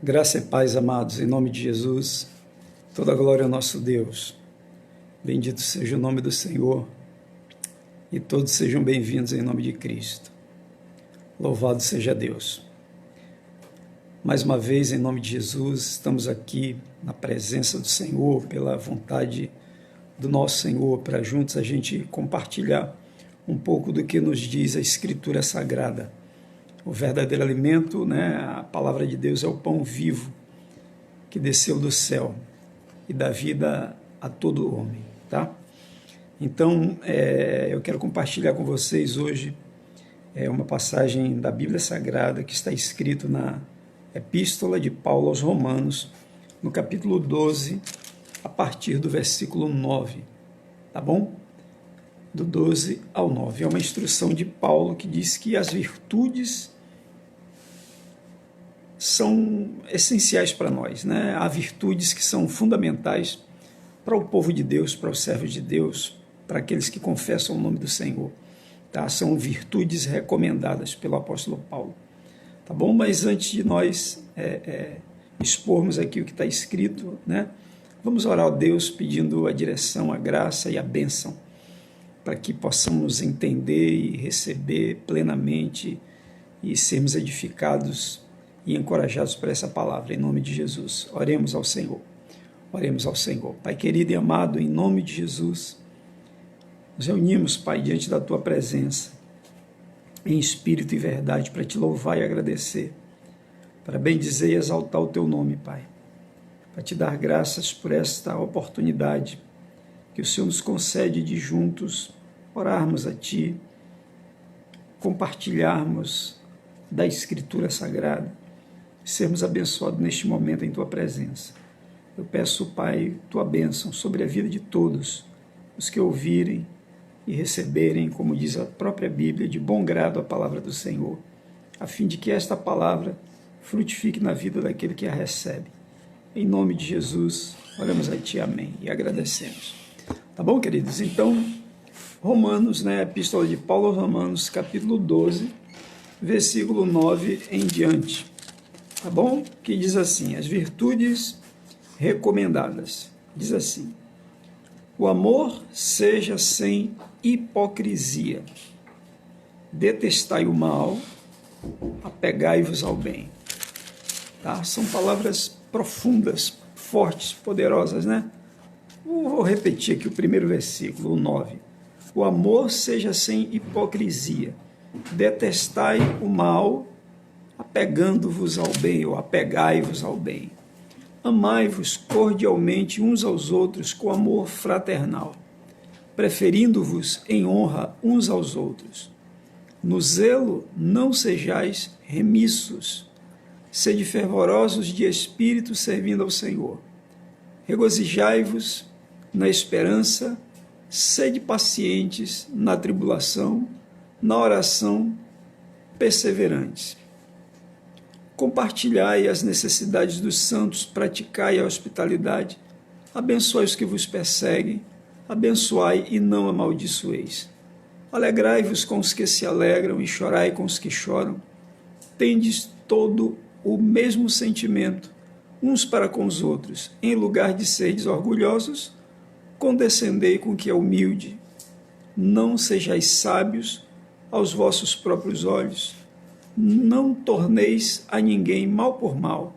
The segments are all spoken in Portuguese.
Graça e paz, amados, em nome de Jesus, toda a glória ao nosso Deus. Bendito seja o nome do Senhor e todos sejam bem-vindos em nome de Cristo. Louvado seja Deus. Mais uma vez, em nome de Jesus, estamos aqui na presença do Senhor, pela vontade do nosso Senhor, para juntos a gente compartilhar um pouco do que nos diz a Escritura Sagrada. O verdadeiro alimento, a palavra de Deus é o pão vivo que desceu do céu e dá vida a todo homem, tá? Então, eu quero compartilhar com vocês hoje uma passagem da Bíblia Sagrada que está escrito na Epístola de Paulo aos Romanos, no capítulo 12, a partir do versículo 9, tá bom? Do 12 ao 9. É uma instrução de Paulo que diz que as virtudes são essenciais para nós, Há virtudes que são fundamentais para o povo de Deus, para os servos de Deus, para aqueles que confessam o nome do Senhor, tá? São virtudes recomendadas pelo apóstolo Paulo, tá bom? Mas antes de nós expormos aqui o que está escrito, vamos orar a Deus pedindo a direção, a graça e a bênção, para que possamos entender e receber plenamente e sermos edificados e encorajados por essa palavra, em nome de Jesus. Oremos ao Senhor. Oremos ao Senhor. Pai querido e amado, em nome de Jesus, nos reunimos, Pai, diante da Tua presença, em espírito e verdade, para Te louvar e agradecer, para bendizer e exaltar o Teu nome, Pai, para Te dar graças por esta oportunidade que o Senhor nos concede de juntos orarmos a Ti, compartilharmos da Escritura Sagrada, sermos abençoados neste momento em Tua presença. Eu peço, Pai, Tua bênção sobre a vida de todos os que ouvirem e receberem, como diz a própria Bíblia, de bom grado a palavra do Senhor, a fim de que esta palavra frutifique na vida daquele que a recebe. Em nome de Jesus, oramos a Ti, amém, e agradecemos. Tá bom, queridos? Então, Romanos, Epístola de Paulo aos Romanos, capítulo 12, versículo 9 em diante, tá bom? Que diz assim, as virtudes recomendadas, diz assim, o amor seja sem hipocrisia, detestai o mal, apegai-vos ao bem, tá? São palavras profundas, fortes, poderosas, Vou repetir aqui o primeiro versículo, o 9, o amor seja sem hipocrisia, detestai o mal, apegando-vos ao bem, ou apegai-vos ao bem. Amai-vos cordialmente uns aos outros com amor fraternal, preferindo-vos em honra uns aos outros. No zelo não sejais remissos, sede fervorosos de espírito servindo ao Senhor. Regozijai-vos na esperança, sede pacientes na tribulação, na oração, perseverantes. Compartilhai as necessidades dos santos, praticai a hospitalidade, abençoai os que vos perseguem, abençoai e não amaldiçoeis. Alegrai-vos com os que se alegram e chorai com os que choram. Tendes todo o mesmo sentimento, uns para com os outros. Em lugar de seres orgulhosos, condescendei com o que é humilde. Não sejais sábios aos vossos próprios olhos. Não torneis a ninguém mal por mal.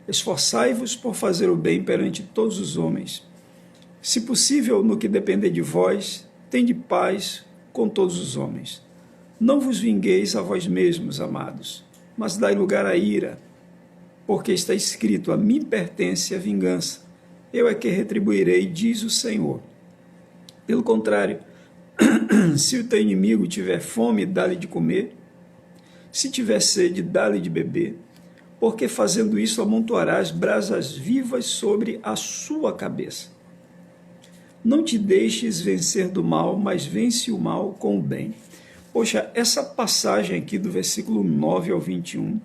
Esforçai-vos por fazer o bem perante todos os homens. Se possível, no que depender de vós, tende paz com todos os homens. Não vos vingueis a vós mesmos, amados, mas dai lugar à ira, porque está escrito, a mim pertence a vingança, eu é que retribuirei, diz o Senhor. Pelo contrário, se o teu inimigo tiver fome, dá-lhe de comer, se tiver sede, dá-lhe de beber, porque fazendo isso amontoarás brasas vivas sobre a sua cabeça. Não te deixes vencer do mal, mas vence o mal com o bem. Poxa, essa passagem aqui do versículo 9 ao 21,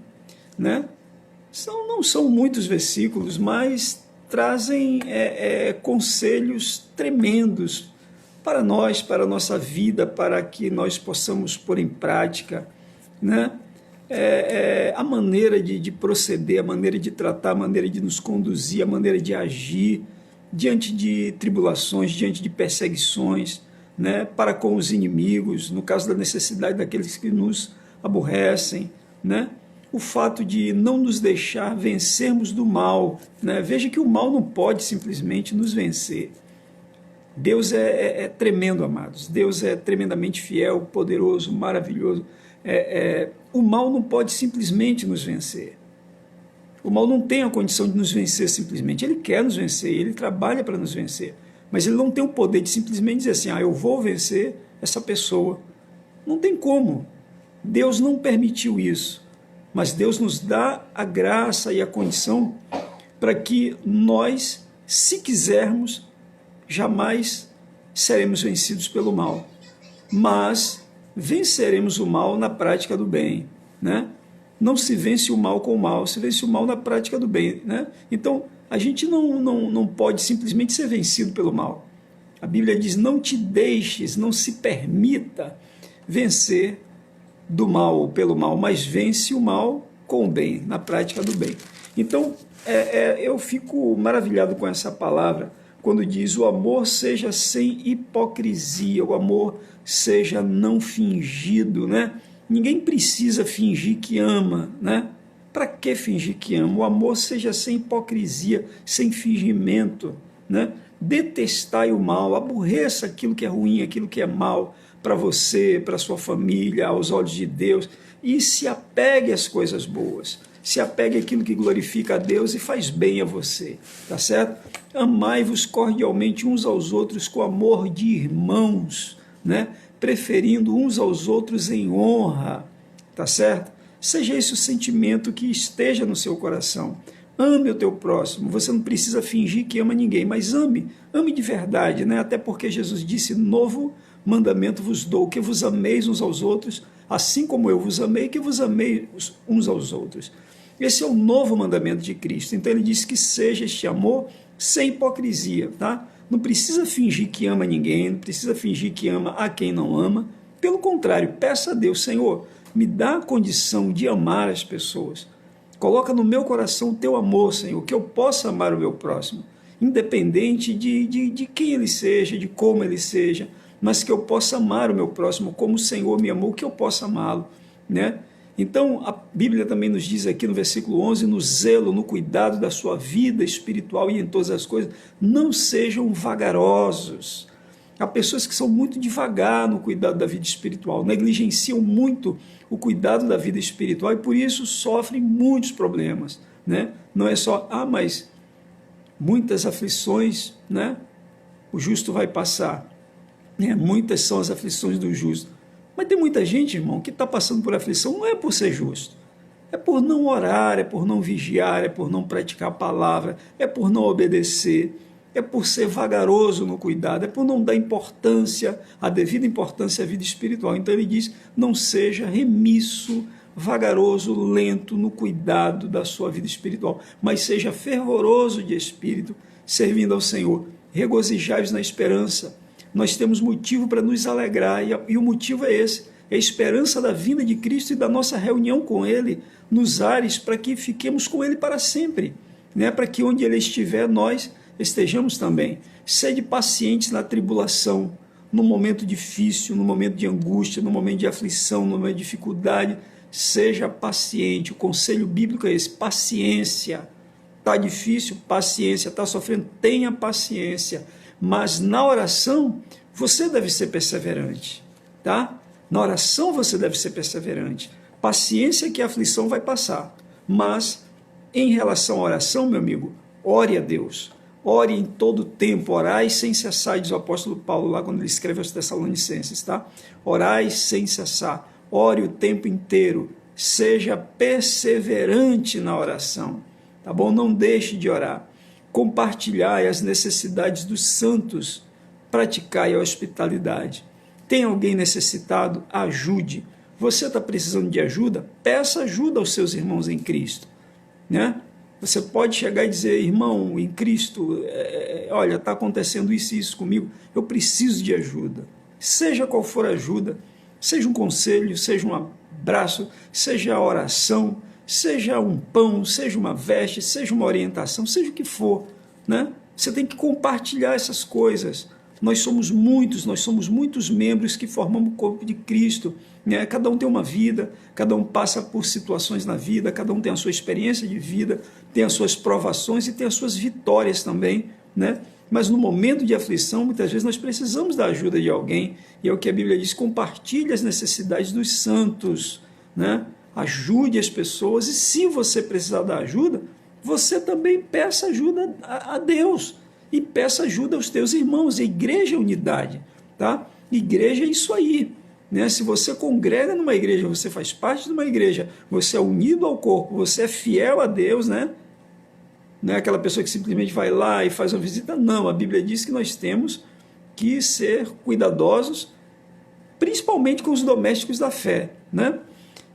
não são muitos versículos, mas trazem conselhos tremendos para nós, para a nossa vida, para que nós possamos pôr em prática, a maneira de proceder, a maneira de tratar, a maneira de nos conduzir, a maneira de agir diante de tribulações, diante de perseguições, né, para com os inimigos, no caso da necessidade daqueles que nos aborrecem, né? O fato de não nos deixar vencermos do mal, né? Veja que o mal não pode simplesmente nos vencer. Deus é tremendo, amados. Deus é tremendamente fiel, poderoso, maravilhoso. O mal não pode simplesmente nos vencer. O mal não tem a condição de nos vencer simplesmente. Ele quer nos vencer, ele trabalha para nos vencer. Mas ele não tem o poder de simplesmente dizer assim, eu vou vencer essa pessoa. Não tem como. Deus não permitiu isso. Mas Deus nos dá a graça e a condição para que nós, se quisermos, jamais seremos vencidos pelo mal. Mas venceremos o mal na prática do bem, né? Não se vence o mal com o mal, se vence o mal na prática do bem, né? Então, a gente não pode simplesmente ser vencido pelo mal. A Bíblia diz, não te deixes, não se permita vencer do mal ou pelo mal, mas vence o mal com o bem, na prática do bem. Então, eu fico maravilhado com essa palavra, quando diz o amor seja sem hipocrisia, o amor seja não fingido, né? Ninguém precisa fingir que ama, né? Para que fingir que ama? O amor seja sem hipocrisia, sem fingimento, né? Detestai o mal, aborreça aquilo que é ruim, aquilo que é mal para você, para sua família, aos olhos de Deus, e se apegue às coisas boas. Se apegue àquilo que glorifica a Deus e faz bem a você, tá certo? Amai-vos cordialmente uns aos outros com amor de irmãos, né? Preferindo uns aos outros em honra, tá certo? Seja esse o sentimento que esteja no seu coração. Ame o teu próximo, você não precisa fingir que ama ninguém, mas ame de verdade, né? Até porque Jesus disse, novo mandamento vos dou, que vos ameis uns aos outros, assim como eu vos amei, que vos amei uns aos outros. Esse é o novo mandamento de Cristo. Então ele diz que seja este amor sem hipocrisia, tá? Não precisa fingir que ama ninguém, não precisa fingir que ama a quem não ama. Pelo contrário, peça a Deus, Senhor, me dá a condição de amar as pessoas. Coloca no meu coração o teu amor, Senhor, que eu possa amar o meu próximo, independente de quem ele seja, de como ele seja, mas que eu possa amar o meu próximo como o Senhor me amou, que eu possa amá-lo, né? Então, a Bíblia também nos diz aqui no versículo 11, no zelo, no cuidado da sua vida espiritual e em todas as coisas, não sejam vagarosos. Há pessoas que são muito devagar no cuidado da vida espiritual, negligenciam muito o cuidado da vida espiritual e por isso sofrem muitos problemas, né? Não é só, mas muitas aflições, né? O justo vai passar. Muitas são as aflições do justo. Mas tem muita gente, irmão, que está passando por aflição, não é por ser justo. É por não orar, é por não vigiar, é por não praticar a palavra, é por não obedecer, é por ser vagaroso no cuidado, é por não dar importância, a devida importância à vida espiritual. Então ele diz, não seja remisso, vagaroso, lento no cuidado da sua vida espiritual, mas seja fervoroso de espírito, servindo ao Senhor. Regozijai-vos na esperança. Nós temos motivo para nos alegrar, e o motivo é esse, é a esperança da vinda de Cristo e da nossa reunião com Ele nos ares, para que fiquemos com Ele para sempre, né? Para que onde Ele estiver, nós estejamos também. Sede pacientes na tribulação, no momento difícil, no momento de angústia, no momento de aflição, no momento de dificuldade, seja paciente. O conselho bíblico é esse, paciência. Está difícil? Paciência. Está sofrendo? Tenha paciência. Mas na oração, você deve ser perseverante, tá? Na oração você deve ser perseverante. Paciência que a aflição vai passar. Mas, em relação à oração, meu amigo, ore a Deus. Ore em todo tempo, orai sem cessar, diz o apóstolo Paulo lá quando ele escreve aos Tessalonicenses, tá? Orai sem cessar, ore o tempo inteiro, seja perseverante na oração, tá bom? Não deixe de orar. Compartilhai as necessidades dos santos, praticai a hospitalidade. Tem alguém necessitado? Ajude. Você está precisando de ajuda? Peça ajuda aos seus irmãos em Cristo, né? Você pode chegar e dizer, irmão, em Cristo, olha, está acontecendo isso e isso comigo, eu preciso de ajuda. Seja qual for a ajuda, seja um conselho, seja uma abraço, seja a oração, seja um pão, seja uma veste, seja uma orientação, seja o que for, né? Você tem que compartilhar essas coisas. Nós somos muitos membros que formamos o corpo de Cristo, né? Cada um tem uma vida, cada um passa por situações na vida, cada um tem a sua experiência de vida, tem as suas provações e tem as suas vitórias também, né? Mas no momento de aflição, muitas vezes nós precisamos da ajuda de alguém, e é o que a Bíblia diz: compartilhe as necessidades dos santos, né? Ajude as pessoas, e se você precisar da ajuda, você também peça ajuda a Deus, e peça ajuda aos teus irmãos. A igreja é unidade, tá? Igreja é isso aí, né? Se você congrega numa igreja, você faz parte de uma igreja, você é unido ao corpo, você é fiel a Deus, né? Não é aquela pessoa que simplesmente vai lá e faz uma visita, não. A Bíblia diz que nós temos que ser cuidadosos, principalmente com os domésticos da fé, né?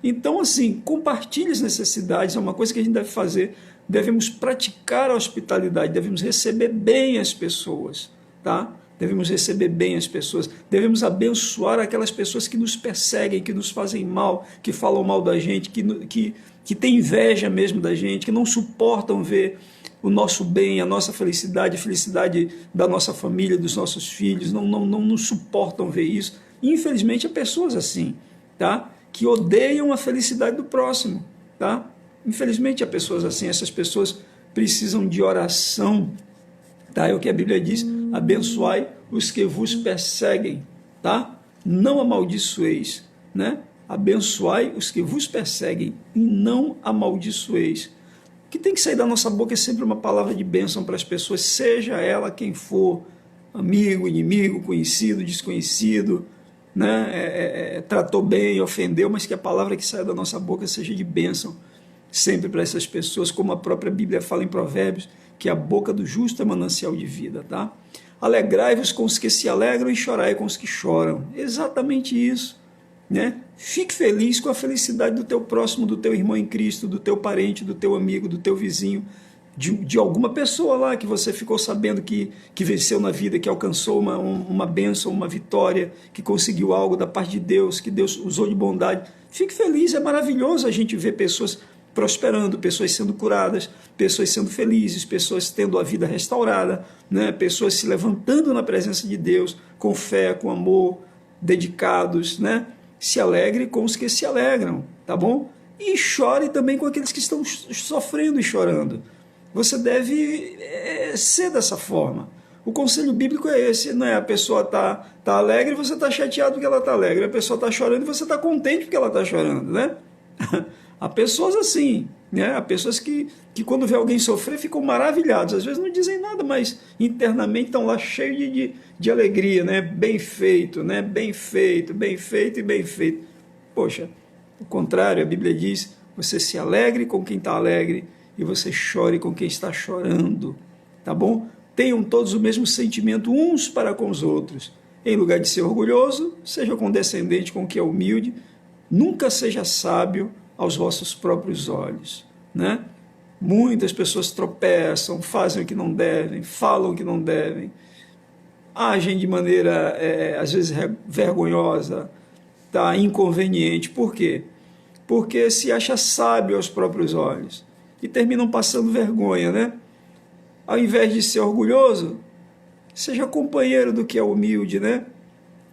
Então, assim, compartilhe as necessidades, é uma coisa que a gente deve fazer. Devemos praticar a hospitalidade, devemos receber bem as pessoas, tá? Devemos receber bem as pessoas, devemos abençoar aquelas pessoas que nos perseguem, que nos fazem mal, que falam mal da gente, que têm inveja mesmo da gente, que não suportam ver o nosso bem, a nossa felicidade, a felicidade da nossa família, dos nossos filhos, não suportam ver isso. Infelizmente, há pessoas assim, tá? Que odeiam a felicidade do próximo, tá? Infelizmente, há pessoas assim. Essas pessoas precisam de oração, tá? É o que a Bíblia diz: abençoai os que vos perseguem, tá? Não amaldiçoeis, né? Abençoai os que vos perseguem e não amaldiçoeis. O que tem que sair da nossa boca é sempre uma palavra de bênção para as pessoas, seja ela quem for, amigo, inimigo, conhecido, desconhecido, né? Tratou bem, ofendeu, mas que a palavra que sai da nossa boca seja de bênção sempre para essas pessoas, como a própria Bíblia fala em Provérbios, que a boca do justo é manancial de vida, tá? Alegrai-vos com os que se alegram e chorai com os que choram. Exatamente isso, né? Fique feliz com a felicidade do teu próximo, do teu irmão em Cristo, do teu parente, do teu amigo, do teu vizinho, de alguma pessoa lá que você ficou sabendo que venceu na vida, que alcançou uma bênção, uma vitória, que conseguiu algo da parte de Deus, que Deus usou de bondade. Fique feliz, é maravilhoso a gente ver pessoas prosperando, pessoas sendo curadas, pessoas sendo felizes, pessoas tendo a vida restaurada, né? Pessoas se levantando na presença de Deus, com fé, com amor, dedicados, né? Se alegre com os que se alegram, tá bom? E chore também com aqueles que estão sofrendo e chorando. Você deve ser dessa forma. O conselho bíblico é esse, não é? A pessoa tá alegre e você está chateado porque ela está alegre. A pessoa está chorando e você está contente porque ela está chorando, né? Há pessoas assim, né? Há pessoas que quando vê alguém sofrer ficam maravilhados. Às vezes não dizem nada, mas internamente estão lá cheios de alegria, né? Bem feito, né? Bem feito, bem feito e bem feito. Poxa, o contrário, a Bíblia diz: você se alegre com quem está alegre e você chore com quem está chorando, tá bom? Tenham todos o mesmo sentimento uns para com os outros. Em lugar de ser orgulhoso, seja condescendente com quem é humilde, nunca seja sábio aos vossos próprios olhos, né? Muitas pessoas tropeçam, fazem o que não devem, falam o que não devem, agem de maneira, às vezes, vergonhosa, tá? Inconveniente. Por quê? Porque se acha sábio aos próprios olhos e terminam passando vergonha, né? Ao invés de ser orgulhoso, seja companheiro do que é humilde, né?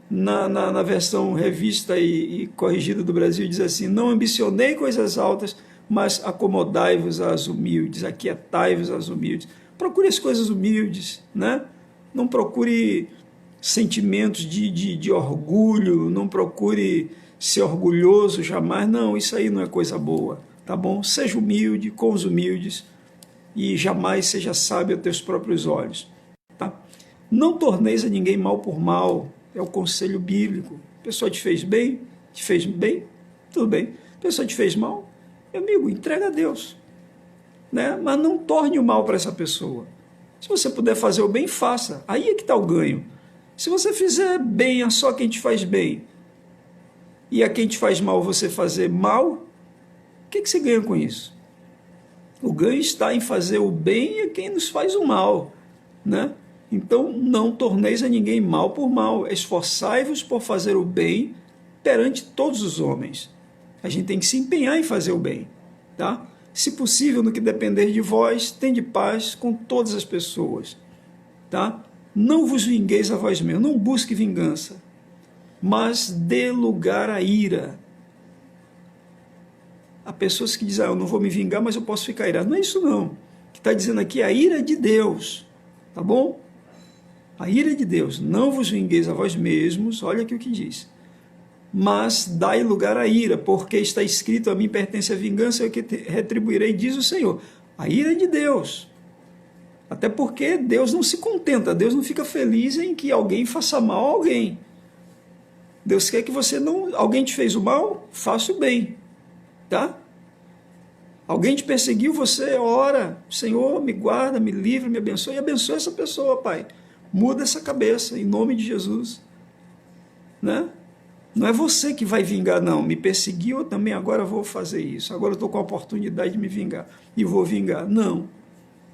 Na versão revista e corrigida do Brasil diz assim: não ambicionei coisas altas, mas acomodai-vos às humildes, aquietai-vos às humildes. Procure as coisas humildes, né? Não procure sentimentos de orgulho, não procure ser orgulhoso jamais, não, isso aí não é coisa boa, tá bom? Seja humilde com os humildes e jamais seja sábio aos teus próprios olhos, tá? Não torneis a ninguém mal por mal, é o conselho bíblico. A pessoa te fez bem, tudo bem. A pessoa te fez mal, meu amigo, entrega a Deus, né? Mas não torne o mal para essa pessoa. Se você puder fazer o bem, faça. Aí é que está o ganho. Se você fizer bem a só quem te faz bem e a quem te faz mal você fazer mal, o que você ganha com isso? O ganho está em fazer o bem a quem nos faz o mal, né? Então, não torneis a ninguém mal por mal, esforçai-vos por fazer o bem perante todos os homens. A gente tem que se empenhar em fazer o bem, tá? Se possível, no que depender de vós, tende paz com todas as pessoas, tá? Não vos vingueis a vós mesmos, não busque vingança, mas dê lugar à ira. Há pessoas que dizem, eu não vou me vingar, mas eu posso ficar irado. Não é isso não. O que está dizendo aqui é a ira de Deus, tá bom? A ira de Deus. Não vos vingueis a vós mesmos, olha aqui o que diz. Mas dai lugar à ira, porque está escrito, a mim pertence a vingança, eu que retribuirei, diz o Senhor. A ira é de Deus. Até porque Deus não se contenta, Deus não fica feliz em que alguém faça mal a alguém. Deus quer que você não... Alguém te fez o mal, faça o bem, tá? Alguém te perseguiu, você ora, Senhor, me guarda, me livra, me abençoe, e abençoe essa pessoa, Pai. Muda essa cabeça, em nome de Jesus, né? Não é você que vai vingar, não. Me perseguiu, eu também agora vou fazer isso. Agora eu estou com a oportunidade de me vingar e vou vingar. Não.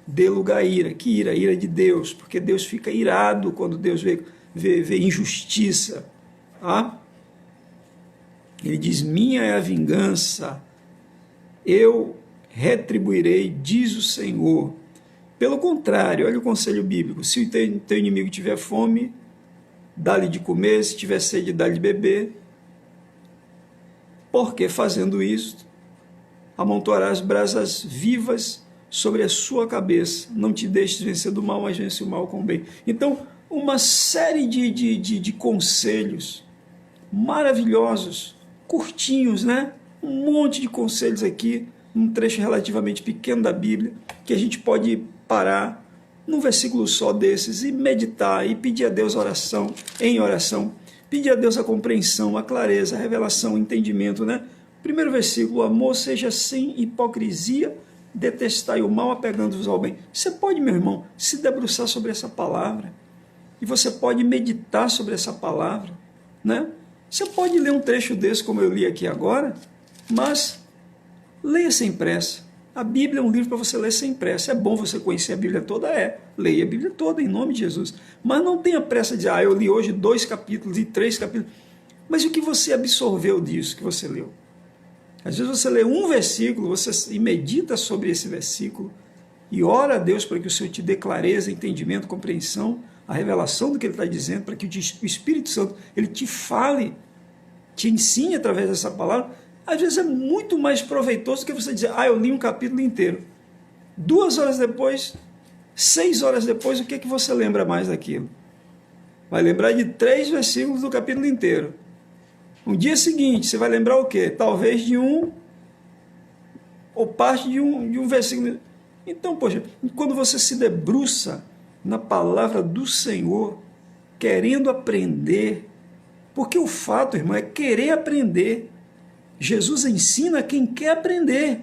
Dê lugar à ira. Que ira? Ira de Deus. Porque Deus fica irado quando Deus vê injustiça. Ah? Ele diz, minha é a vingança. Eu retribuirei, diz o Senhor. Pelo contrário, olha o conselho bíblico. Se o teu inimigo tiver fome, dá-lhe de comer, se tiver sede, dá-lhe de beber, porque fazendo isso, amontoarás brasas vivas sobre a sua cabeça. Não te deixes vencer do mal, mas vence o mal com o bem. Então, uma série de conselhos maravilhosos, curtinhos, né? Um monte de conselhos aqui, um trecho relativamente pequeno da Bíblia, que a gente pode parar num versículo só desses e meditar e pedir a Deus em oração, pedir a Deus a compreensão, a clareza, a revelação, o entendimento, né? Primeiro versículo, o amor seja sem hipocrisia, detestai o mal, apegando-vos ao bem. Você pode, meu irmão, se debruçar sobre essa palavra e você pode meditar sobre essa palavra, né? Você pode ler um trecho desse, como eu li aqui agora, mas leia sem pressa. A Bíblia é um livro para você ler sem pressa. É bom você conhecer a Bíblia toda? É. Leia a Bíblia toda, em nome de Jesus. Mas não tenha pressa de, eu li hoje 2 capítulos e 3 capítulos. Mas o que você absorveu disso que você leu? Às vezes você lê um versículo, você medita sobre esse versículo e ora a Deus para que o Senhor te dê clareza, entendimento, compreensão, a revelação do que Ele está dizendo, para que o Espírito Santo ele te fale, te ensine através dessa palavra. Às vezes é muito mais proveitoso do que você dizer, eu li um capítulo inteiro. 2 horas depois, 6 horas depois, o que é que você lembra mais daquilo? Vai lembrar de 3 versículos do capítulo inteiro. No dia seguinte, você vai lembrar o quê? Talvez de um, ou parte de um versículo. Então, poxa, quando você se debruça na palavra do Senhor, querendo aprender, porque o fato, irmão, é querer aprender. Jesus ensina quem quer aprender.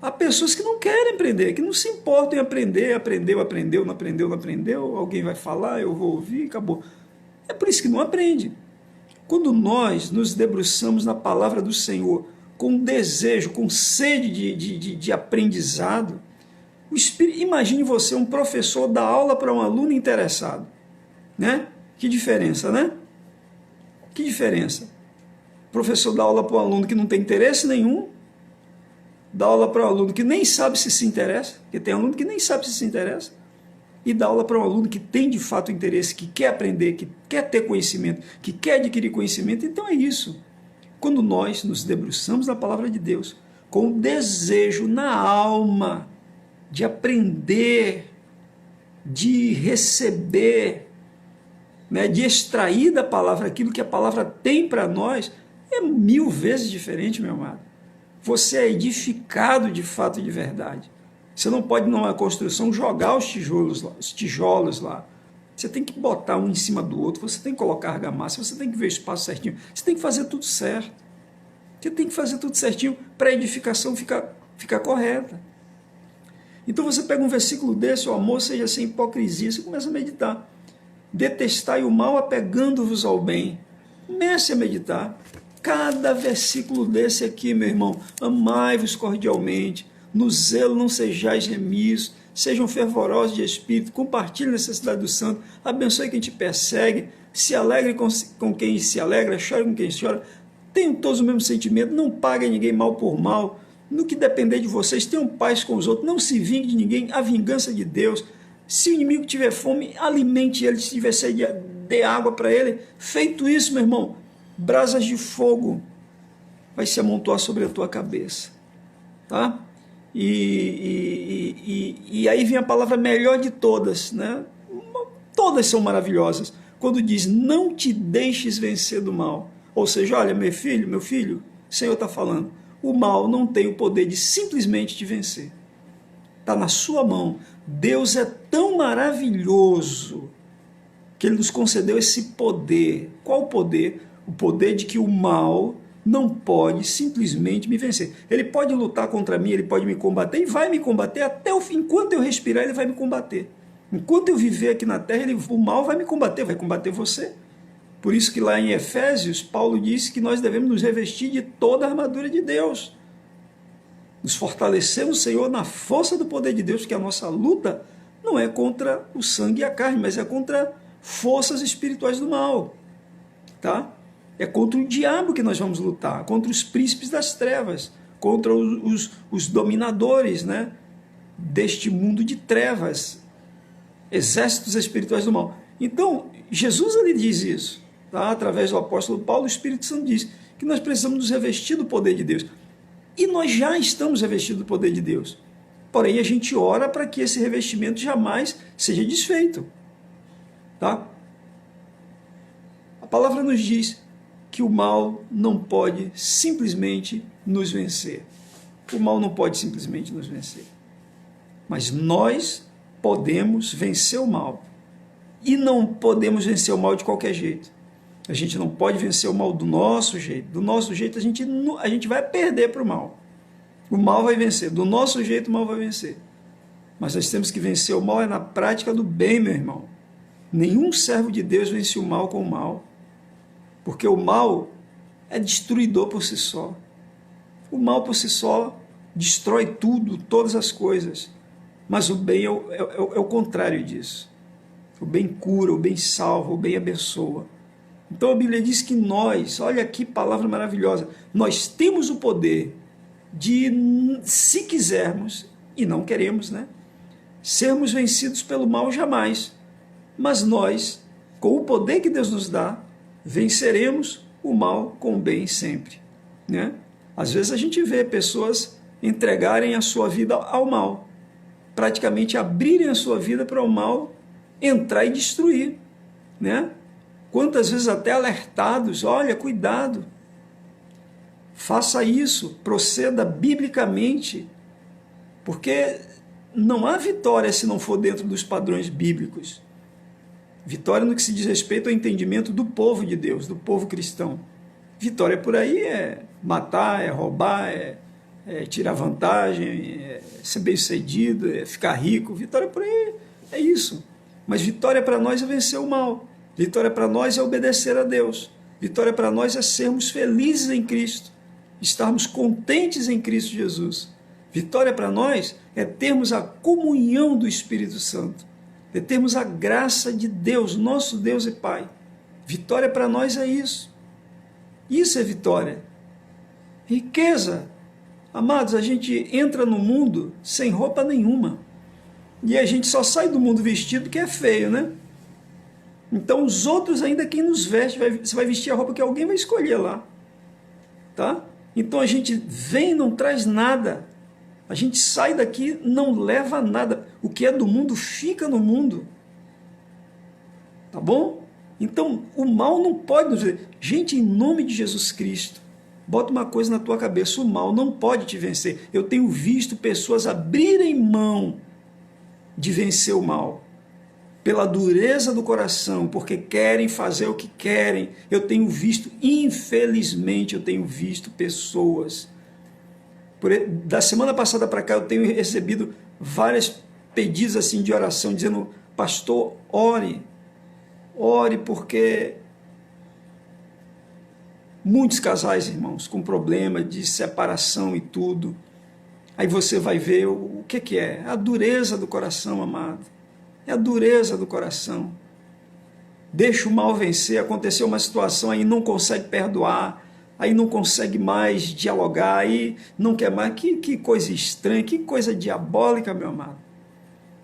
Há pessoas que não querem aprender, que não se importam em aprender, aprendeu, não aprendeu, alguém vai falar, eu vou ouvir, acabou. É por isso que não aprende. Quando nós nos debruçamos na palavra do Senhor, com desejo, com sede de aprendizado, imagine você, um professor, dar aula para um aluno interessado. Né? Que diferença, né? Que diferença? O professor dá aula para um aluno que não tem interesse nenhum, dá aula para um aluno que nem sabe se interessa, porque tem aluno que nem sabe se interessa, e dá aula para um aluno que tem de fato interesse, que quer aprender, que quer ter conhecimento, que quer adquirir conhecimento. Então é isso. Quando nós nos debruçamos na palavra de Deus, com o desejo na alma de aprender, de receber, né, de extrair da palavra aquilo que a palavra tem para nós, é 1000 vezes diferente, meu amado. Você é edificado de fato e de verdade. Você não pode, numa construção, jogar os tijolos lá. Você tem que botar um em cima do outro, você tem que colocar argamassa, você tem que ver o espaço certinho, você tem que fazer tudo certo. Você tem que fazer tudo certinho para a edificação ficar correta. Então você pega um versículo desse, o amor seja sem hipocrisia, você começa a meditar. Detestai o mal, apegando-vos ao bem. Comece a meditar. Cada versículo desse aqui, meu irmão, amai-vos cordialmente, no zelo não sejais remissos, sejam fervorosos de espírito, compartilhem a necessidade do santo, abençoe quem te persegue, se alegre com quem se alegra, chore com quem chora. tenham todos o mesmo sentimento, não paguem ninguém mal por mal, no que depender de vocês, tenham paz com os outros, não se vingue de ninguém, a vingança de Deus. Se o inimigo tiver fome, alimente ele, se tiver sede, dê água para ele. Feito isso, meu irmão, brasas de fogo vai se amontoar sobre a tua cabeça, tá? E aí vem a palavra melhor de todas, né? Todas são maravilhosas. Quando diz, não te deixes vencer do mal. Ou seja, olha, meu filho, o Senhor está falando, o mal não tem o poder de simplesmente te vencer. Está na sua mão. Deus é tão maravilhoso que Ele nos concedeu esse poder. Qual o poder? O poder de que o mal não pode simplesmente me vencer. Ele pode lutar contra mim, ele pode me combater e vai me combater até o fim. Enquanto eu respirar, ele vai me combater. Enquanto eu viver aqui na terra, o mal vai me combater, vai combater você. Por isso que lá em Efésios, Paulo disse que nós devemos nos revestir de toda a armadura de Deus. Nos fortalecer no Senhor na força do poder de Deus, porque a nossa luta não é contra o sangue e a carne, mas é contra forças espirituais do mal. Tá? É contra o diabo que nós vamos lutar, contra os príncipes das trevas, contra os dominadores, né, deste mundo de trevas, exércitos espirituais do mal. Então, Jesus ele diz isso, tá? Através do apóstolo Paulo, o Espírito Santo diz que nós precisamos nos revestir do poder de Deus. E nós já estamos revestidos do poder de Deus. Porém, a gente ora para que esse revestimento jamais seja desfeito. Tá? A palavra nos diz que o mal não pode simplesmente nos vencer. O mal não pode simplesmente nos vencer. Mas nós podemos vencer o mal. E não podemos vencer o mal de qualquer jeito. A gente não pode vencer o mal do nosso jeito. Do nosso jeito a gente vai perder para o mal. O mal vai vencer. Do nosso jeito o mal vai vencer. Mas nós temos que vencer o mal é na prática do bem, meu irmão. Nenhum servo de Deus vence o mal com o mal. Porque o mal é destruidor por si só. O mal por si só destrói tudo, todas as coisas. Mas o bem é o contrário disso. O bem cura, o bem salva, o bem abençoa. Então a Bíblia diz que nós, olha que palavra maravilhosa, nós temos o poder de, se quisermos, e não queremos, né, sermos vencidos pelo mal jamais. Mas nós, com o poder que Deus nos dá, venceremos o mal com o bem sempre, né? Às vezes a gente vê pessoas entregarem a sua vida ao mal, praticamente abrirem a sua vida para o mal entrar e destruir, né? Quantas vezes até alertados, olha, cuidado, faça isso, proceda biblicamente, porque não há vitória se não for dentro dos padrões bíblicos. Vitória no que se diz respeito ao entendimento do povo de Deus, do povo cristão. Vitória por aí é matar, é roubar, é tirar vantagem, é ser bem-sucedido, é ficar rico. Vitória por aí é isso. Mas vitória para nós é vencer o mal. Vitória para nós é obedecer a Deus. Vitória para nós é sermos felizes em Cristo, estarmos contentes em Cristo Jesus. Vitória para nós é termos a comunhão do Espírito Santo, é termos a graça de Deus, nosso Deus e Pai. Vitória para nós é isso. Isso é vitória. Riqueza. Amados, a gente entra no mundo sem roupa nenhuma. E a gente só sai do mundo vestido que é feio, né? Então os outros ainda quem nos veste, você vai vestir a roupa que alguém vai escolher lá. Tá? Então a gente vem e não traz nada. A gente sai daqui, não leva nada. O que é do mundo fica no mundo. Tá bom? Então o mal não pode nos vencer. Gente, em nome de Jesus Cristo, bota uma coisa na tua cabeça, o mal não pode te vencer. Eu tenho visto pessoas abrirem mão de vencer o mal pela dureza do coração, porque querem fazer o que querem. Eu tenho visto, infelizmente, eu tenho visto pessoas. Da semana passada para cá eu tenho recebido vários pedidos assim de oração, dizendo, pastor, ore porque muitos casais, irmãos, com problema de separação e tudo. Aí você vai ver o que é? A dureza do coração, amado. É a dureza do coração. Deixa o mal vencer, aconteceu uma situação aí, não consegue perdoar, aí não consegue mais dialogar, aí não quer mais. Que coisa estranha, que coisa diabólica, meu amado.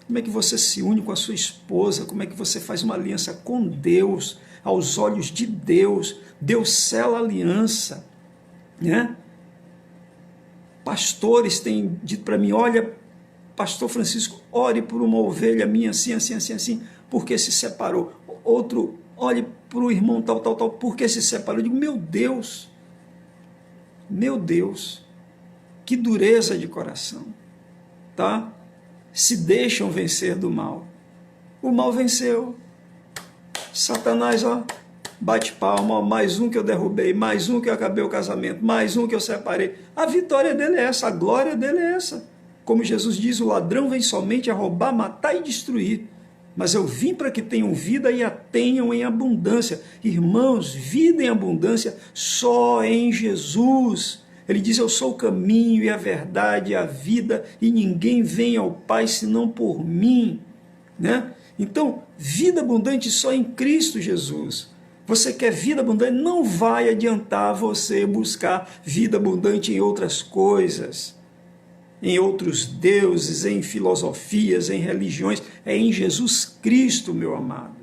Como é que você se une com a sua esposa? Como é que você faz uma aliança com Deus, aos olhos de Deus? Deus sela a aliança, né? Pastores têm dito para mim, olha, pastor Francisco, ore por uma ovelha minha assim, assim, assim, assim, porque se separou. Outro, olhe para o irmão tal, tal, tal, porque se separou. Eu digo, meu Deus, que dureza de coração, tá? Se deixam vencer do mal. O mal venceu. Satanás, ó, bate palma, ó, mais um que eu derrubei, mais um que eu acabei o casamento, mais um que eu separei. A vitória dele é essa, a glória dele é essa. Como Jesus diz, o ladrão vem somente a roubar, matar e destruir. Mas eu vim para que tenham vida e a tenham em abundância. Irmãos, vida em abundância só em Jesus. Ele diz, eu sou o caminho e a verdade e a vida, e ninguém vem ao Pai senão por mim, né? Então, vida abundante só em Cristo Jesus. Você quer vida abundante? Não vai adiantar você buscar vida abundante em outras coisas, em outros deuses, em filosofias, em religiões. É em Jesus Cristo, meu amado.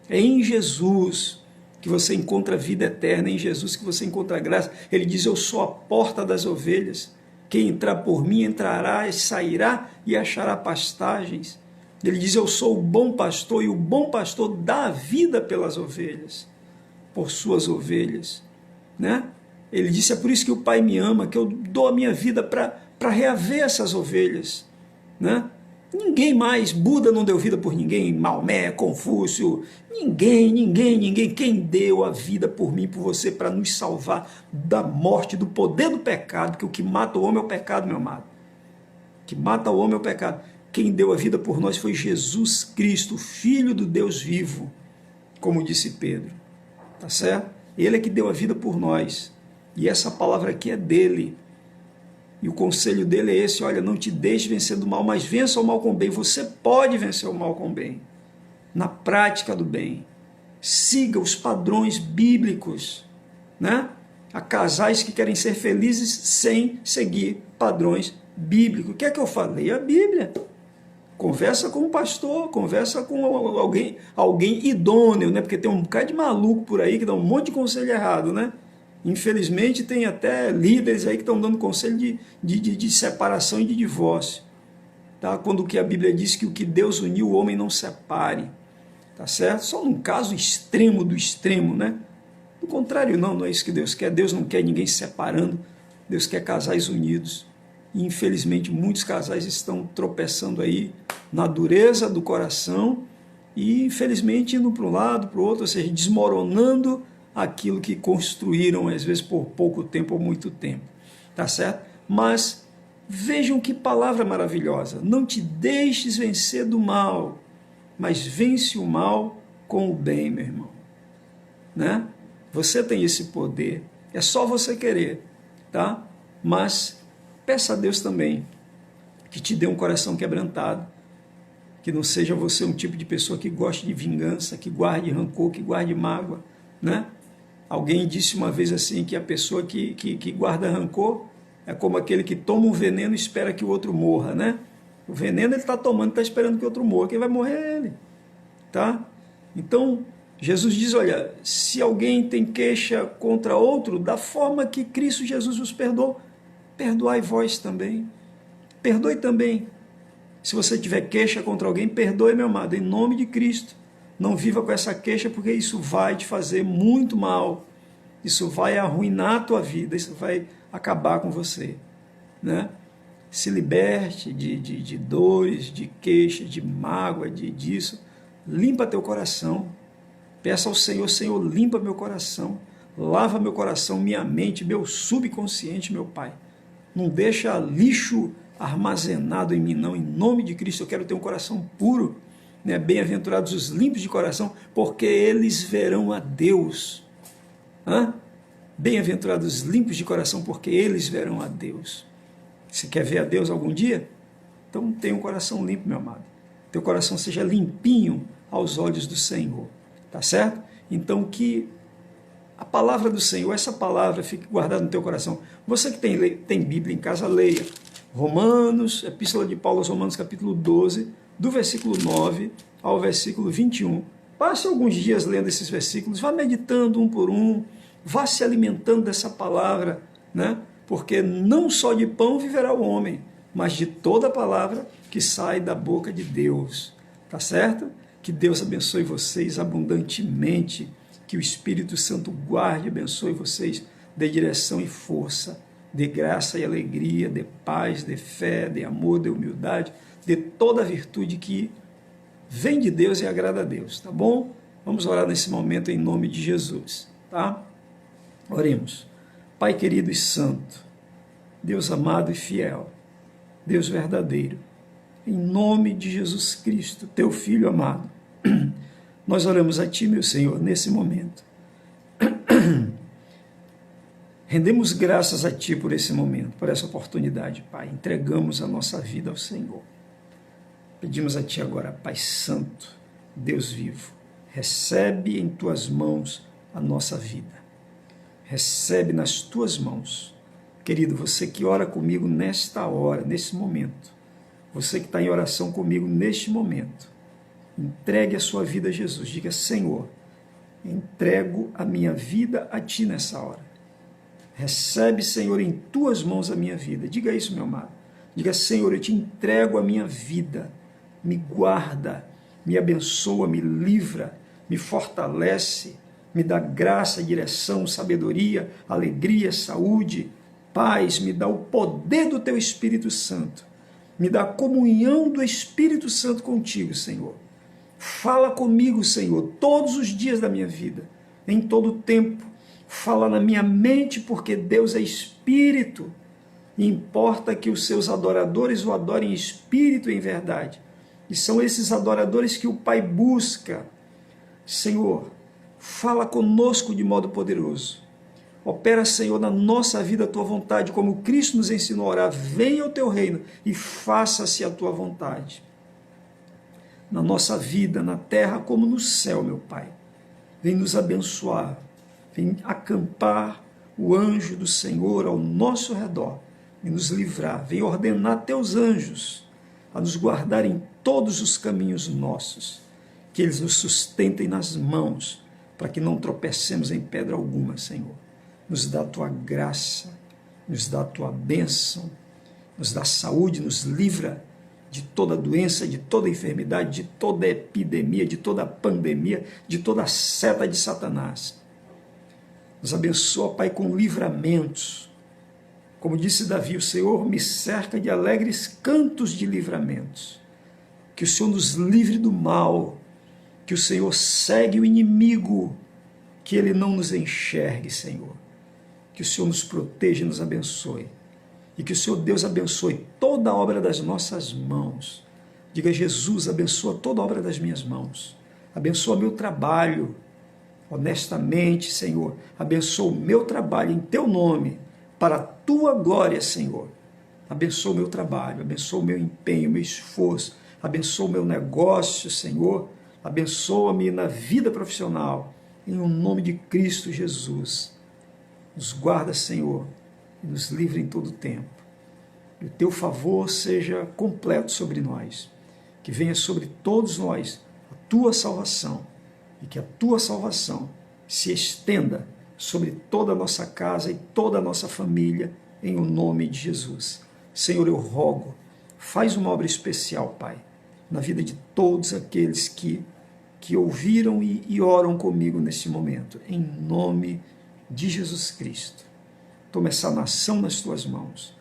É em Jesus que você encontra vida eterna, é em Jesus que você encontra graça. Ele diz, eu sou a porta das ovelhas. Quem entrar por mim entrará, sairá e achará pastagens. Ele diz, eu sou o bom pastor, e o bom pastor dá a vida pelas ovelhas, por suas ovelhas, né? Ele disse, é por isso que o Pai me ama, que eu dou a minha vida para reaver essas ovelhas, né? Ninguém mais, Buda não deu vida por ninguém, Maomé, Confúcio, ninguém. Quem deu a vida por mim, por você, para nos salvar da morte, do poder do pecado, porque o que mata o homem é o pecado, meu amado. O que mata o homem é o pecado. Quem deu a vida por nós foi Jesus Cristo, Filho do Deus vivo, como disse Pedro, tá certo? Ele é que deu a vida por nós, e essa palavra aqui é dele. E o conselho dele é esse, olha, não te deixe vencer do mal, mas vença o mal com o bem. Você pode vencer o mal com o bem, na prática do bem. Siga os padrões bíblicos, né? Há casais que querem ser felizes sem seguir padrões bíblicos. O que é que eu falei? A Bíblia. Conversa com um pastor, conversa com alguém idôneo, né? Porque tem um bocado de maluco por aí que dá um monte de conselho errado, né? Infelizmente tem até líderes aí que estão dando conselho de separação e de divórcio, tá? Quando que a Bíblia diz que o que Deus uniu o homem não separe, tá certo? Só num caso extremo do extremo, né? Do contrário, não é isso que Deus quer. Deus não quer ninguém se separando, Deus quer casais unidos. E infelizmente muitos casais estão tropeçando aí na dureza do coração e infelizmente indo para um lado, para o outro, ou seja, desmoronando aquilo que construíram, às vezes por pouco tempo ou muito tempo, tá certo? Mas vejam que palavra maravilhosa, não te deixes vencer do mal, mas vence o mal com o bem, meu irmão, né? Você tem esse poder, é só você querer, tá? Mas peça a Deus também que te dê um coração quebrantado, que não seja você um tipo de pessoa que goste de vingança, que guarde rancor, que guarde mágoa, né? Alguém disse uma vez assim que a pessoa que guarda rancor é como aquele que toma um veneno e espera que o outro morra, né? O veneno ele está tomando, está esperando que o outro morra, quem vai morrer é ele, tá? Então, Jesus diz, olha, se alguém tem queixa contra outro, da forma que Cristo Jesus os perdoou, perdoai vós também. Perdoe também. Se você tiver queixa contra alguém, perdoe, meu amado, em nome de Cristo. Não viva com essa queixa, porque isso vai te fazer muito mal. Isso vai arruinar a tua vida, isso vai acabar com você, né? Se liberte de dores, de queixa, de mágoa, disso. Limpa teu coração. Peça ao Senhor, Senhor, limpa meu coração. Lava meu coração, minha mente, meu subconsciente, meu Pai. Não deixa lixo armazenado em mim, não. Em nome de Cristo, eu quero ter um coração puro. Né? Bem-aventurados os limpos de coração, porque eles verão a Deus. Bem-aventurados os limpos de coração, porque eles verão a Deus. Você quer ver a Deus algum dia? Então tenha um coração limpo, meu amado. Teu coração seja limpinho aos olhos do Senhor. Tá certo? Então que a palavra do Senhor, essa palavra fique guardada no teu coração. Você que tem Bíblia em casa, leia Romanos, Epístola de Paulo aos Romanos, capítulo 12, do versículo 9 ao versículo 21. Passe alguns dias lendo esses versículos, vá meditando um por um, vá se alimentando dessa palavra, né? Porque não só de pão viverá o homem, mas de toda a palavra que sai da boca de Deus. Tá certo? Que Deus abençoe vocês abundantemente, que o Espírito Santo guarde e abençoe vocês, dê direção e força, dê graça e alegria, dê paz, dê fé, dê amor, dê humildade, dê toda a virtude que vem de Deus e agrada a Deus, tá bom? Vamos orar nesse momento em nome de Jesus, tá? Oremos. Pai querido e santo, Deus amado e fiel, Deus verdadeiro, em nome de Jesus Cristo, teu Filho amado, nós oramos a Ti, meu Senhor, nesse momento. Rendemos graças a Ti por esse momento, por essa oportunidade, Pai. Entregamos a nossa vida ao Senhor. Pedimos a Ti agora, Pai Santo, Deus vivo, recebe em Tuas mãos a nossa vida. Recebe nas Tuas mãos. Querido, você que ora comigo nesta hora, nesse momento, você que está em oração comigo neste momento, entregue a sua vida a Jesus. Diga, Senhor, entrego a minha vida a Ti nessa hora. Recebe, Senhor, em Tuas mãos a minha vida. Diga isso, meu amado. Diga, Senhor, eu Te entrego a minha vida. Me guarda, me abençoa, me livra, me fortalece, me dá graça, direção, sabedoria, alegria, saúde, paz, me dá o poder do Teu Espírito Santo, me dá a comunhão do Espírito Santo contigo, Senhor. Fala comigo, Senhor, todos os dias da minha vida, em todo o tempo. Fala na minha mente, porque Deus é Espírito, e importa que os seus adoradores o adorem em espírito e em verdade. E são esses adoradores que o Pai busca. Senhor, fala conosco de modo poderoso. Opera, Senhor, na nossa vida a Tua vontade, como Cristo nos ensinou a orar. Venha o Teu reino e faça-se a Tua vontade. Na nossa vida, na terra como no céu, meu Pai. Vem nos abençoar. Vem acampar o anjo do Senhor ao nosso redor e nos livrar. Vem ordenar Teus anjos a nos guardar em todos os caminhos nossos, que eles nos sustentem nas mãos, para que não tropecemos em pedra alguma, Senhor. Nos dá a Tua graça, nos dá a Tua bênção, nos dá saúde, nos livra de toda doença, de toda enfermidade, de toda epidemia, de toda pandemia, de toda seta de Satanás. Nos abençoa, Pai, com livramentos. Como disse Davi, o Senhor me cerca de alegres cantos de livramentos. Que o Senhor nos livre do mal, que o Senhor segue o inimigo, que ele não nos enxergue, Senhor. Que o Senhor nos proteja e nos abençoe. E que o Senhor Deus abençoe toda a obra das nossas mãos. Diga, Jesus, abençoa toda a obra das minhas mãos. Abençoa meu trabalho. Honestamente, Senhor, abençoa o meu trabalho em Teu nome, para a Tua glória, Senhor. Abençoa o meu trabalho, abençoa o meu empenho, o meu esforço, abençoa o meu negócio, Senhor. Abençoa-me na vida profissional, em o nome de Cristo Jesus. Nos guarda, Senhor, e nos livra em todo o tempo. Que o Teu favor seja completo sobre nós, que venha sobre todos nós a Tua salvação, e que a Tua salvação se estenda sobre toda a nossa casa e toda a nossa família, em o nome de Jesus. Senhor, eu rogo, faz uma obra especial, Pai, na vida de todos aqueles que ouviram e oram comigo neste momento, em nome de Jesus Cristo. Toma essa nação nas Tuas mãos.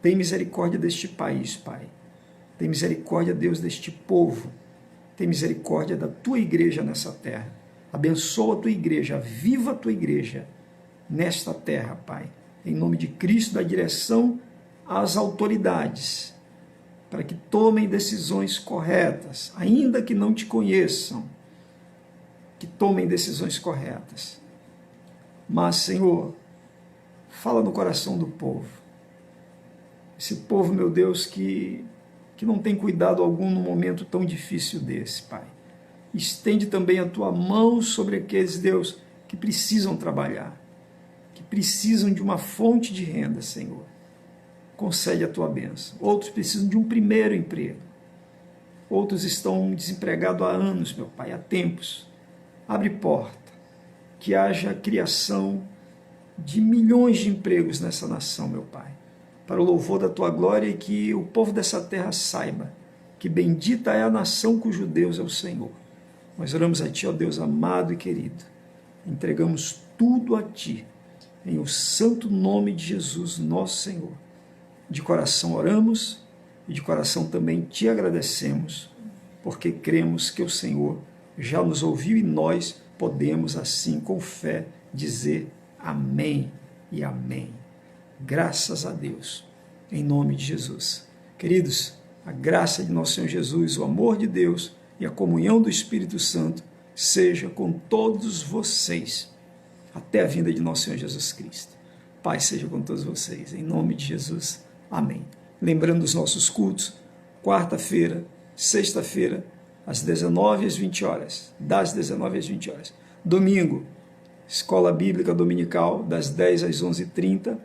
Tem misericórdia deste país, Pai. Tem misericórdia, Deus, deste povo. Tem misericórdia da Tua igreja nessa terra. Abençoa a Tua igreja, aviva a Tua igreja nesta terra, Pai. Em nome de Cristo, dá direção às autoridades, para que tomem decisões corretas, ainda que não Te conheçam, que tomem decisões corretas. Mas, Senhor, fala no coração do povo. Esse povo, meu Deus, que não tem cuidado algum num momento tão difícil desse, Pai. Estende também a Tua mão sobre aqueles, Deus, que precisam trabalhar, que precisam de uma fonte de renda, Senhor. Concede a tua bênção. Outros precisam de um primeiro emprego. Outros estão desempregados há anos, meu Pai, há tempos. Abre porta, que haja criação de milhões de empregos nessa nação, meu Pai, para o louvor da tua glória, e que o povo dessa terra saiba que bendita é a nação cujo Deus é o Senhor. Nós oramos a Ti, ó Deus amado e querido. Entregamos tudo a Ti, em o santo nome de Jesus, nosso Senhor. De coração oramos e de coração também Te agradecemos, porque cremos que o Senhor já nos ouviu e nós podemos assim, com fé, dizer amém e amém. Graças a Deus, em nome de Jesus. Queridos, a graça de nosso Senhor Jesus, o amor de Deus e a comunhão do Espírito Santo seja com todos vocês, até a vinda de nosso Senhor Jesus Cristo. Pai seja com todos vocês, em nome de Jesus. Amém. Lembrando dos nossos cultos, quarta-feira, sexta-feira, às 19 às 20 horas, das 19 às 20 horas. Domingo, Escola Bíblica Dominical, das 10 às 11h30,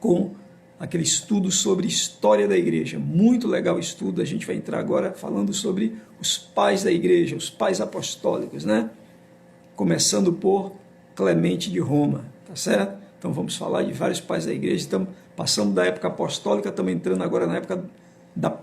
com aquele estudo sobre história da igreja. Muito legal o estudo. A gente vai entrar agora falando sobre os pais da igreja, os pais apostólicos, né? Começando por Clemente de Roma, tá certo? Então vamos falar de vários pais da igreja. Passamos da época apostólica, estamos entrando agora na época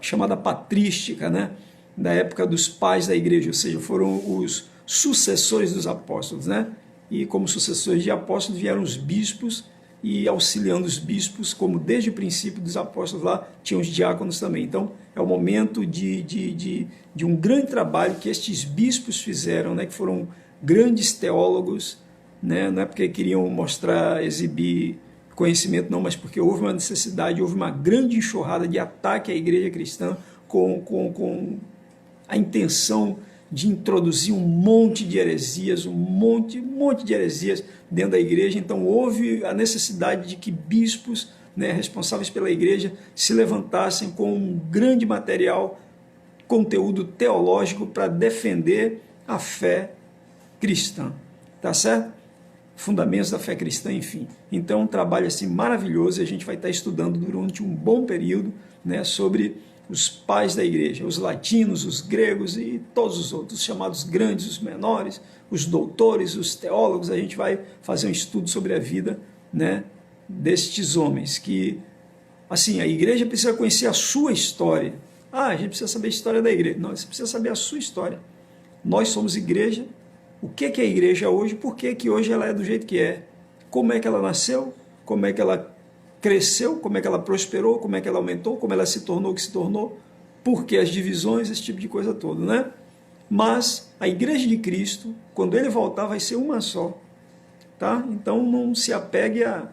chamada patrística, né? Da época dos pais da igreja, ou seja, foram os sucessores dos apóstolos, né? E como sucessores de apóstolos vieram os bispos, e auxiliando os bispos, como desde o princípio dos apóstolos lá, tinham os diáconos também. Então, é o momento de um grande trabalho que estes bispos fizeram, né? Que foram grandes teólogos, né? Não é porque queriam mostrar, exibir conhecimento, não, mas porque houve uma necessidade, houve uma grande enxurrada de ataque à igreja cristã com a intenção de introduzir um monte de heresias, um monte de heresias dentro da igreja. Então houve a necessidade de que bispos, né, responsáveis pela igreja, se levantassem com um grande material, conteúdo teológico para defender a fé cristã, tá certo? Fundamentos da fé cristã, enfim. Então um trabalho assim maravilhoso, e a gente vai estar estudando durante um bom período, né, sobre os pais da igreja, os latinos, os gregos e todos os outros, os chamados grandes, os menores, os doutores, os teólogos. A gente vai fazer um estudo sobre a vida, né, destes homens que, assim, a igreja precisa conhecer a sua história. A gente precisa saber a história da igreja. Não, você precisa saber a sua história. Nós somos igreja. O que é a igreja hoje? Por que hoje ela é do jeito que é? Como é que ela nasceu? Como é que ela cresceu, como é que ela prosperou, como é que ela aumentou, como ela se tornou o que se tornou, por que as divisões, esse tipo de coisa toda, né? Mas a igreja de Cristo, quando ele voltar, vai ser uma só, tá? Então não se apegue à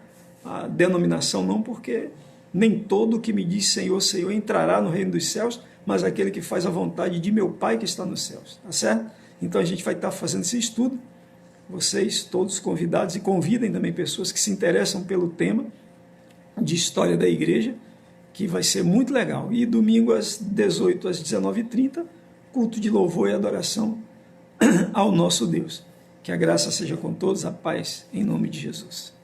denominação não, porque nem todo que me diz Senhor, Senhor entrará no reino dos céus, mas aquele que faz a vontade de meu Pai que está nos céus, tá certo? Então a gente vai estar fazendo esse estudo, vocês todos convidados, e convidem também pessoas que se interessam pelo tema de história da igreja, que vai ser muito legal. E domingo às 18 às 19h30, culto de louvor e adoração ao nosso Deus. Que a graça seja com todos, a paz, em nome de Jesus.